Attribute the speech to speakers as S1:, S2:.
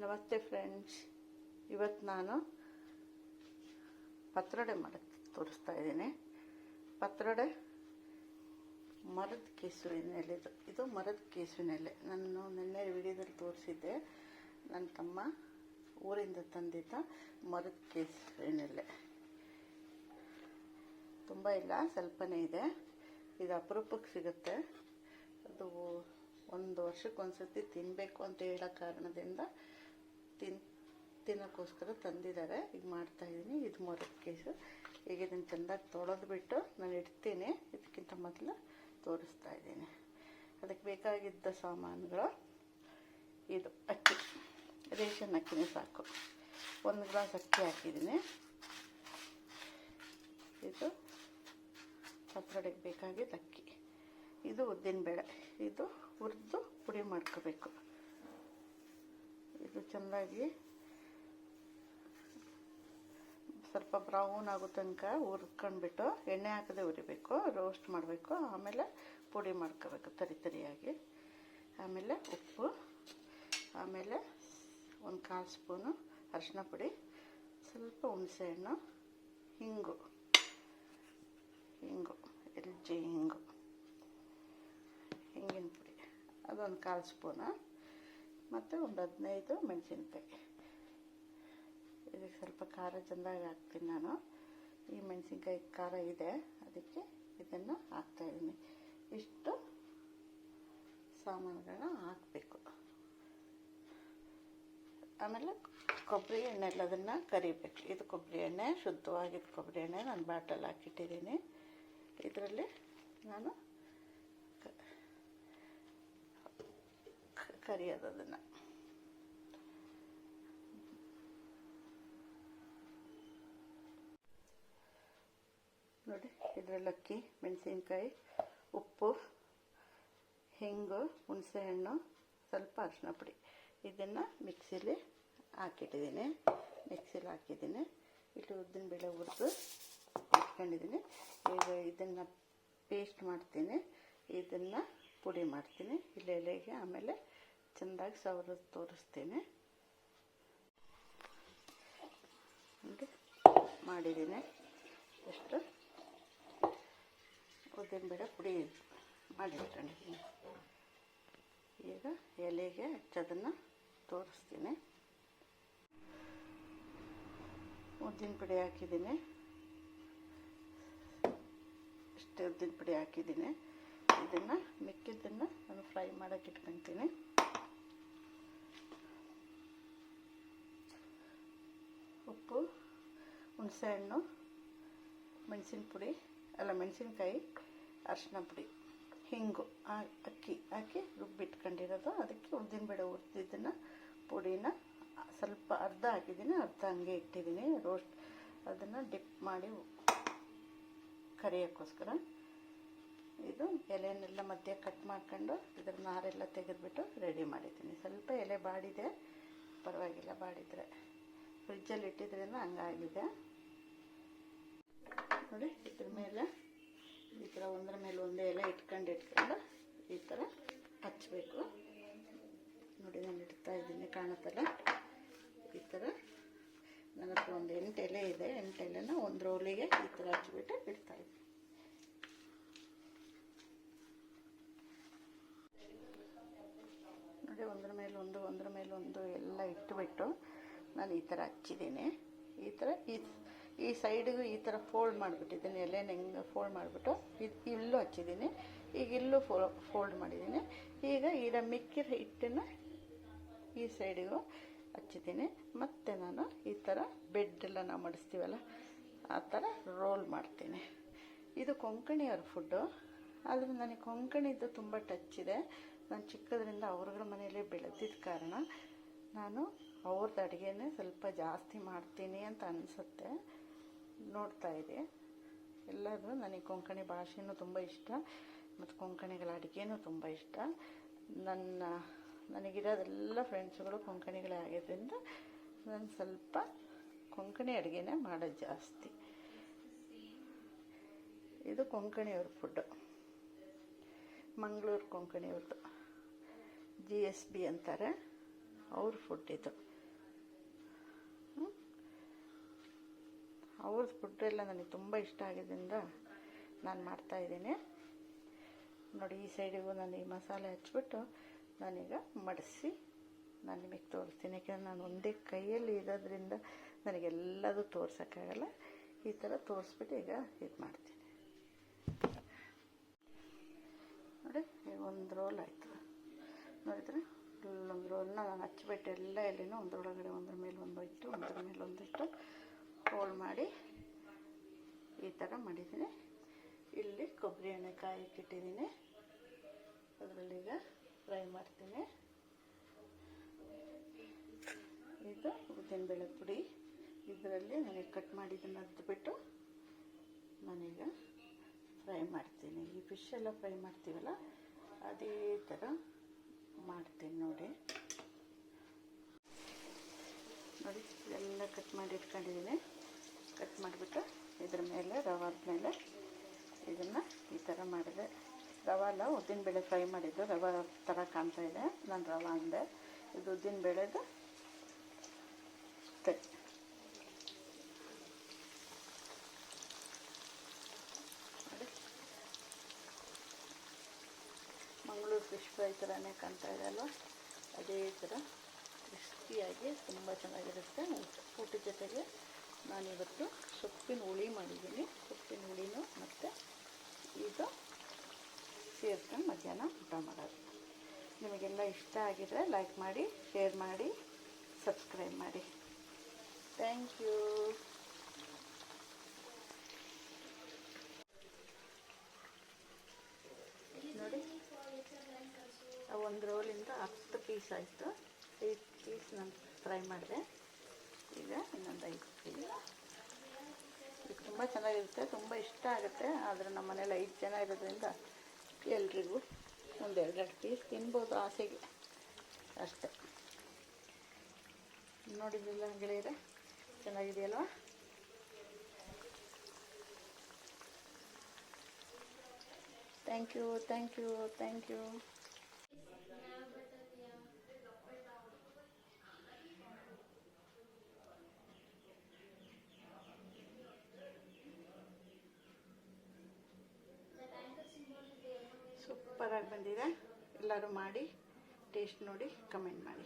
S1: ನಮಸ್ತೆ ಫ್ರೆಂಡ್ಸ್, ಇವತ್ತು ನಾನು ಪತ್ರೊಡೆ ಮಾಡೋಕ್ಕೆ ತೋರಿಸ್ತಾ ಇದ್ದೀನಿ. ಪತ್ರೊಡೆ ಮರದ ಕೇಸುವಿನ ಎಲೆದು. ಇದು ಮರದ ಕೇಸುವಿನ ಎಲೆ. ನಾನು ನಿನ್ನೆ ವಿಡಿಯೋದಲ್ಲಿ ತೋರಿಸಿದ್ದೆ. ನನ್ನ ತಮ್ಮ ಊರಿಂದ ತಂದಿದ್ದ ಮರದ ಕೇಸುವಿನ ಎಲೆ. ತುಂಬ ಇಲ್ಲ, ಸ್ವಲ್ಪನೇ ಇದೆ. ಇದು ಅಪರೂಪಕ್ಕೆ ಸಿಗುತ್ತೆ. ಅದು ಒಂದು ವರ್ಷಕ್ಕೊಂದ್ಸತಿ ತಿನ್ನಬೇಕು ಅಂತ ಹೇಳೋ ಕಾರಣದಿಂದ ತಿನ್ನೋಕ್ಕೋಸ್ಕರ ತಂದಿದ್ದಾರೆ. ಈಗ ಮಾಡ್ತಾಯಿದ್ದೀನಿ. ಇದು ಮರದ ಕೇಸು. ಈಗ ಇದನ್ನು ಚೆಂದಾಗಿ ತೊಳೆದ್ಬಿಟ್ಟು ನಾನು ಇಡ್ತೀನಿ. ಇದಕ್ಕಿಂತ ಮೊದಲು ತೋರಿಸ್ತಾ ಇದ್ದೀನಿ. ಅದಕ್ಕೆ ಬೇಕಾಗಿದ್ದ ಸಾಮಾನುಗಳು ಇದು ಅಕ್ಕಿ, ರೇಷನ್ ಅಕ್ಕಿನೇ ಸಾಕು. 1 ಗ್ಲಾಸ್ ಅಕ್ಕಿ ಹಾಕಿದ್ದೀನಿ. ಇದು ಪತ್ರೊಡೆಗೆ ಬೇಕಾಗಿದ್ದ ಅಕ್ಕಿ. ಇದು ಉದ್ದಿನಬೇಳೆ. ಇದು ಹುರಿದು ಪುಡಿ ಮಾಡ್ಕೋಬೇಕು. ಇದು ಚೆನ್ನಾಗಿ ಸ್ವಲ್ಪ ಬ್ರೌನ್ ಆಗೋ ತನಕ ಹುರ್ಕೊಂಡ್ಬಿಟ್ಟು ಎಣ್ಣೆ ಹಾಕದೆ ಹುರಿಬೇಕು, ರೋಸ್ಟ್ ಮಾಡಬೇಕು. ಆಮೇಲೆ ಪುಡಿ ಮಾಡ್ಕೋಬೇಕು ತರಿಯಾಗಿ. ಆಮೇಲೆ ಉಪ್ಪು, ಆಮೇಲೆ 1/4 ಸ್ಪೂನು ಅರಿಶಿನ ಪುಡಿ, ಸ್ವಲ್ಪ ಹುಣಸೆಹಣ್ಣು, ಹಿಂಗು, ಎಲ್ಚಿ ಹಿಂಗಿನ ಪುಡಿ ಅದು 1/4 ಸ್ಪೂನು, ಮತ್ತು ಒಂದು 15 ಮೆಣಸಿನ್ಕಾಯಿ. ಇದಕ್ಕೆ ಸ್ವಲ್ಪ ಖಾರ ಚೆಂದಾಗಿ ಹಾಕ್ತೀನಿ ನಾನು. ಈ ಮೆಣಸಿನ್ಕಾಯಿ ಖಾರ ಇದೆ, ಅದಕ್ಕೆ ಇದನ್ನು ಹಾಕ್ತಾಯಿದ್ದೀನಿ. ಇಷ್ಟು ಸಾಮಾನುಗಳನ್ನ ಹಾಕಬೇಕು. ಆಮೇಲೆ ಕೊಬ್ಬರಿ ಎಣ್ಣೆ ಎಲ್ಲದನ್ನು ಕರಿಬೇಕು. ಇದು ಕೊಬ್ಬರಿ ಎಣ್ಣೆ, ಶುದ್ಧವಾಗಿದ್ದ ಕೊಬ್ಬರಿ ಎಣ್ಣೆ ನಾನು ಬಾಟಲ್ ಹಾಕಿಟ್ಟಿದ್ದೀನಿ. ಇದರಲ್ಲಿ ನಾನು ಕರಿಯೋದು ಅದನ್ನು. ನೋಡಿ, ಇದರಲ್ಲಿ ಅಕ್ಕಿ, ಮೆಣಸಿನ್ಕಾಯಿ, ಉಪ್ಪು, ಹಿಂಗು, ಹುಣಸೆಹಣ್ಣು, ಸ್ವಲ್ಪ ಅರಿಶಿನ ಪುಡಿ, ಇದನ್ನು ಮಿಕ್ಸಿಲಿ ಹಾಕಿಟ್ಟಿದ್ದೀನಿ. ಹಾಕಿದ್ದೀನಿ. ಇಲ್ಲಿ ಉದ್ದಿನಬೇಳೆ ಹುರಿದು ಇಟ್ಕೊಂಡಿದ್ದೀನಿ. ಈಗ ಇದನ್ನು ಪೇಸ್ಟ್ ಮಾಡ್ತೀನಿ. ಇದನ್ನು ಪುಡಿ ಮಾಡ್ತೀನಿ ಇಲ್ಲಿ ಎಲೆಗೆ. ಆಮೇಲೆ ಚೆಂದಾಗಿ ಸವರೋದು ತೋರಿಸ್ತೀನಿ. ನೋಡಿ, ಮಾಡಿದ್ದೀನಿ. ಎಷ್ಟು ಉದ್ದಿನಬೇಳೆ ಪುಡಿ ಮಾಡಿಟ್ಕೊಂಡಿದ್ದೀನಿ. ಈಗ ಎಲೆಗೆ ಹಚ್ಚೋದನ್ನು ತೋರಿಸ್ತೀನಿ. ಉದ್ದಿನ ಪುಡಿ ಹಾಕಿದ್ದೀನಿ. ಅಷ್ಟೇ ಉದ್ದಿನ ಪುಡಿ ಹಾಕಿದ್ದೀನಿ. ಇದನ್ನು ಮಿಕ್ಕಿದ್ದನ್ನು ನಾನು ಫ್ರೈ ಮಾಡೋಕ್ಕೆ ಇಟ್ಕೊತೀನಿ. ಉಪ್ಪು, ಹುಣಸೆಹಣ್ಣು, ಮೆಣಸಿನ್ಕಾಯಿ, ಅರಿಶಿನ ಪುಡಿ, ಹಿಂಗು, ಅಕ್ಕಿ ಹಾಕಿ ರುಬ್ಬಿಟ್ಕೊಂಡಿರೋದು. ಅದಕ್ಕೆ ಉದ್ದಿನಬೇಳೆ ಹುರಿದಿದ್ದನ್ನು ಪುಡಿನ ಸ್ವಲ್ಪ ಅರ್ಧ ಹಾಕಿದ್ದೀನಿ, ಅರ್ಧ ಹಂಗೆ ಇಟ್ಟಿದ್ದೀನಿ. ರೋಸ್ಟ್ ಅದನ್ನು ಡಿಪ್ ಮಾಡಿ ಕರಿಯೋಕ್ಕೋಸ್ಕರ. ಇದು ಎಲೆನೆಲ್ಲ ಮಧ್ಯೆ ಕಟ್ ಮಾಡ್ಕೊಂಡು ಇದ್ರ ನಾರೆಲ್ಲ ತೆಗೆದುಬಿಟ್ಟು ರೆಡಿ ಮಾಡಿದ್ದೀನಿ. ಸ್ವಲ್ಪ ಎಲೆ ಬಾಡಿದೆ, ಪರವಾಗಿಲ್ಲ, ಬಾಡಿದರೆ ಫ್ರಿಜ್ಜಲ್ಲಿ ಇಟ್ಟಿದ್ರಿಂದ ಹಂಗಾಗಿದೆ. ನೋಡಿ, ಇದ್ರ ಮೇಲೆ ಈ ಥರ ಒಂದರ ಮೇಲೆ ಒಂದು ಎಲೆ ಇಟ್ಕೊಂಡು ಈ ಥರ ಹಚ್ಚಬೇಕು. ನೋಡಿ, ನಾನು ಇಡ್ತಾ ಇದ್ದೀನಿ, ಕಾಣುತ್ತಲ್ಲ. ಈ ಥರ ನನ್ನ ಹತ್ರ ಒಂದು 8 ಎಲೆ ಇದೆ. 8 ಎಲೆನ ಒಂದು ರೋಲಿಗೆ ಈ ಥರ ಹಚ್ಬಿಟ್ಟು ಇಡ್ತಾಯಿದ್ದೀನಿ. ನೋಡಿ, ಒಂದರ ಮೇಲೆ ಒಂದು ಎಲ್ಲ ಇಟ್ಟುಬಿಟ್ಟು ನಾನು ಈ ಥರ ಹಚ್ಚಿದ್ದೀನಿ. ಈ ಥರ ಈ ಸೈಡಿಗೂ ಈ ಥರ ಫೋಲ್ಡ್ ಮಾಡಿಬಿಟ್ಟಿದ್ದೀನಿ. ಎಲೆನ ಹೆಂಗೆ ಫೋಲ್ಡ್ ಮಾಡಿಬಿಟ್ಟು ಇಲ್ಲೂ ಹಚ್ಚಿದ್ದೀನಿ. ಈಗ ಇಲ್ಲೂ ಫೋಲ್ಡ್ ಮಾಡಿದ್ದೀನಿ. ಈಗ ಮಿಕ್ಕಿರೋ ಹಿಟ್ಟನ್ನು ಈ ಸೈಡಿಗೂ ಹಚ್ಚಿದ್ದೀನಿ. ಮತ್ತು ನಾನು ಈ ಥರ ಬೆಡ್ಡೆಲ್ಲ ನಾವು ಮಡಿಸ್ತೀವಲ್ಲ, ಆ ಥರ ರೋಲ್ ಮಾಡ್ತೀನಿ. ಇದು ಕೊಂಕಣಿಯವ್ರ ಫುಡ್ಡು. ಆದರೆ ನನಗೆ ಕೊಂಕಣಿದ್ದು ತುಂಬ ಟಚ್ ಇದೆ. ನಾನು ಚಿಕ್ಕದ್ರಿಂದ ಅವ್ರಗಳ ಮನೆಯಲ್ಲೇ ಬೆಳೆದಿದ್ದ ಕಾರಣ ನಾನು ಅವ್ರದ್ದು ಅಡುಗೆನೇ ಸ್ವಲ್ಪ ಜಾಸ್ತಿ ಮಾಡ್ತೀನಿ ಅಂತ ಅನಿಸುತ್ತೆ. ನೋಡ್ತಾ ಇದೆ ಎಲ್ಲರೂ. ನನಗೆ ಕೊಂಕಣಿ ಭಾಷೆನೂ ತುಂಬ ಇಷ್ಟ, ಮತ್ತು ಕೊಂಕಣಿಗಳ ಅಡುಗೆನೂ ತುಂಬ ಇಷ್ಟ. ನನಗಿರೋದೆಲ್ಲ ಫ್ರೆಂಡ್ಸ್ಗಳು ಕೊಂಕಣಿಗಳೇ ಆಗಿದ್ದರಿಂದ ನಾನು ಸ್ವಲ್ಪ ಕೊಂಕಣಿ ಅಡುಗೆನೇ ಮಾಡೋದು ಜಾಸ್ತಿ. ಇದು ಕೊಂಕಣಿಯವ್ರ ಫುಡ್ಡು, ಮಂಗಳೂರು ಕೊಂಕಣಿಯವ್ರದ್ದು. GSB ಅಂತಾರೆ ಅವ್ರ ಫುಡ್ ಇದು. ಅವ್ರದ್ದು ಫುಡ್ ಎಲ್ಲ ನನಗೆ ತುಂಬ ಇಷ್ಟ ಆಗಿದ್ದರಿಂದ ನಾನು ಮಾಡ್ತಾಯಿದ್ದೀನಿ. ನೋಡಿ, ಈ ಸೈಡಿಗೂ ನಾನು ಈ ಮಸಾಲೆ ಹಚ್ಬಿಟ್ಟು ನಾನೀಗ ಮಡಿಸಿ ನಾನು ನಿಮಗೆ ತೋರಿಸ್ತೀನಿ. ಯಾಕೆಂದರೆ ನಾನು ಒಂದೇ ಕೈಯಲ್ಲಿ ಇರೋದ್ರಿಂದ ನನಗೆಲ್ಲದೂ ತೋರ್ಸೋಕ್ಕಾಗಲ್ಲ. ಈ ಥರ ತೋರಿಸ್ಬಿಟ್ಟು ಈಗ ಇದು ಮಾಡ್ತೀನಿ. ನೋಡಿ, ಈಗ ಒಂದು ರೋಲ್ ಆಯಿತು. ನೋಡಿದ್ರೆ ಒಂದು ರೋಲ್ನ ನಾನು ಹಚ್ಬಿಟ್ಟು ಎಲ್ಲ ಎಲೆನೂ ಒಂದರೊಳಗಡೆ ಒಂದ್ರ ಮೇಲೆ ಒಂದು ಇಟ್ಟು ಒಂದ್ರ ಮೇಲೆ ಒಂದಿಟ್ಟು ಹೋಲ್ ಮಾಡಿ ಈ ಥರ ಮಾಡಿದ್ದೀನಿ. ಇಲ್ಲಿ ಕೊಬ್ಬರಿ ಎಣ್ಣೆ ಕಾಯಕ್ಕಿಟ್ಟಿದ್ದೀನಿ. ಅದರಲ್ಲೀಗ ಫ್ರೈ ಮಾಡ್ತೀನಿ. ಇದು ಉದ್ದಿನಬೇಳೆ ಪುಡಿ. ಇದರಲ್ಲಿ ನನಗೆ ಕಟ್ ಮಾಡಿದ್ದನ್ನು ಅದ್ಬಿಟ್ಟು ನಾನೀಗ ಫ್ರೈ ಮಾಡ್ತೀನಿ. ಈ ಫಿಶ್ ಎಲ್ಲ ಫ್ರೈ ಮಾಡ್ತೀವಲ್ಲ ಅದೇ ಥರ ಮಾಡ್ತೀನಿ. ನೋಡಿ ಎಲ್ಲ ಕಟ್ ಮಾಡಿ ಇಟ್ಕೊಂಡಿದ್ದೀನಿ. ಕಟ್ ಮಾಡಿಬಿಟ್ಟು ಇದ್ರ ಮೇಲೆ ರವಾದ ಮೇಲೆ ಇದನ್ನು ಈ ಥರ ಮಾಡಿದೆ. ರವೆ ಅಲ್ಲ, ಉದ್ದಿನಬೇಳೆ ಫ್ರೈ ಮಾಡಿದ್ದು. ರವೆ ಥರ ಕಾಣ್ತಾ ಇದೆ, ನಾನು ರವೆ ಅಂದೆ. ಇದು ಉದ್ದಿನಬೇಳೆದು ನೋಡಿ, ಮಂಗಳೂರು ಫಿಶ್ ಫ್ರೈ ಥರನೇ ಕಾಣ್ತಾ ಇದೆ ಅಲ್ವಾ? ಅದೇ ಥರ ಕ್ರಿಸ್ಪಿಯಾಗಿ ತುಂಬ ಚೆನ್ನಾಗಿರುತ್ತೆ. ಊಟದ ಜೊತೆಗೆ ನಾನಿವತ್ತು ಸೊಪ್ಪಿನ ಹುಳಿ ಮಾಡಿದ್ದೀನಿ. ಸೊಪ್ಪಿನ ಹುಳಿನೂ ಮತ್ತು ಇದು ಸೇರ್ಕೊಂಡು ಮಧ್ಯಾಹ್ನ ಊಟ ಮಾಡೋದು. ನಿಮಗೆಲ್ಲ ಇಷ್ಟ ಆಗಿದ್ರೆ ಲೈಕ್ ಮಾಡಿ, ಶೇರ್ ಮಾಡಿ, ಸಬ್ಸ್ಕ್ರೈಬ್ ಮಾಡಿ. Thank you. ನೋಡಿ, ಒಂದು ರೋಲಿಂದ 10 ಪೀಸ್ ಆಯಿತು. 8 ಪೀಸ್ ನಾನು ಫ್ರೈ ಮಾಡಿದೆ. ಈಗ ಇನ್ನೊಂದು 5 ಪೀಸ್. ಇದು ತುಂಬ ಚೆನ್ನಾಗಿರುತ್ತೆ, ತುಂಬ ಇಷ್ಟ ಆಗುತ್ತೆ. ಆದರೆ ನಮ್ಮ ಮನೇಲಿ 5 ಜನ ಇರೋದ್ರಿಂದ ಎಲ್ರಿಗೂ ಒಂದು 2 ಪೀಸ್ ತಿನ್ಬೋದು ಆಸೆಗೆ ಅಷ್ಟೆ. ನೋಡಿದ್ರಲ್ಲ ಗೆಳೆಯರೆ, ಚೆನ್ನಾಗಿದೆಯಲ್ವ? Thank you, thank you, thank you. ಸೂಪರಾಗಿ ಬಂದಿದೆ. ಎಲ್ಲರೂ ಮಾಡಿ ಟೇಸ್ಟ್ ನೋಡಿ ಕಮೆಂಟ್ ಮಾಡಿ.